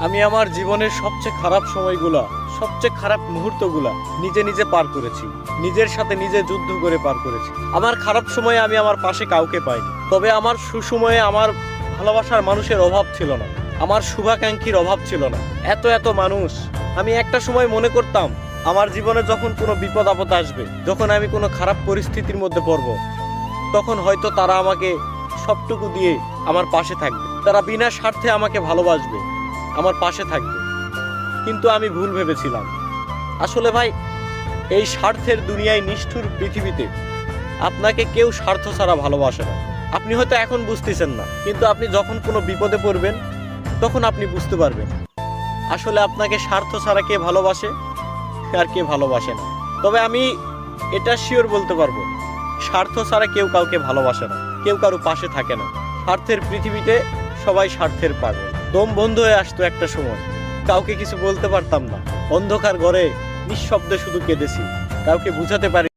আমি আমার জীবনের সবচেয়ে খারাপ সময়গুলা, সবচেয়ে খারাপ মুহূর্তগুলা নিজে নিজে পার করেছি। নিজের সাথে নিজে যুদ্ধ করে পার করেছি। আমার খারাপ সময়ে আমি আমার পাশে কাউকে পাইনি, তবে আমার সুসময়ে আমার ভালোবাসার মানুষের অভাব ছিল না, আমার শুভাকাঙ্ক্ষীর অভাব ছিল না। এত এত মানুষ, আমি একটা সময় মনে করতাম আমার জীবনে যখন কোনো বিপদ আপদ আসবে, যখন আমি কোনো খারাপ পরিস্থিতির মধ্যে পড়ব, তখন হয়তো তারা আমাকে সবটুকু দিয়ে আমার পাশে থাকবে, তারা বিনা স্বার্থে আমাকে ভালোবাসবে, আমার পাশে থাকবে। কিন্তু আমি ভুল ভেবেছিলাম। আসলে ভাই, এই স্বার্থের দুনিয়ায়, নিষ্ঠুর পৃথিবীতে আপনাকে কেউ স্বার্থ ছাড়া ভালোবাসে না। আপনি হয়তো এখন বুঝতেছেন না, কিন্তু আপনি যখন কোনো বিপদে পড়বেন তখন আপনি বুঝতে পারবেন আসলে আপনাকে স্বার্থ ছাড়া কে ভালোবাসে আর কে ভালোবাসে না। তবে আমি এটা শিওর বলতে পারবো, স্বার্থ ছাড়া কেউ কাউকে ভালোবাসে না, কেউ কারো পাশে থাকে না। স্বার্থের পৃথিবীতে সবাই স্বার্থের পাগল। দম বন্ধ হয়ে আসতো একটা সময়, কাউকে কিছু বলতে পারতাম না। অন্ধকার ঘরে নিঃশব্দে শুধু কেঁদেছি, কাউকে বুঝাতে পারি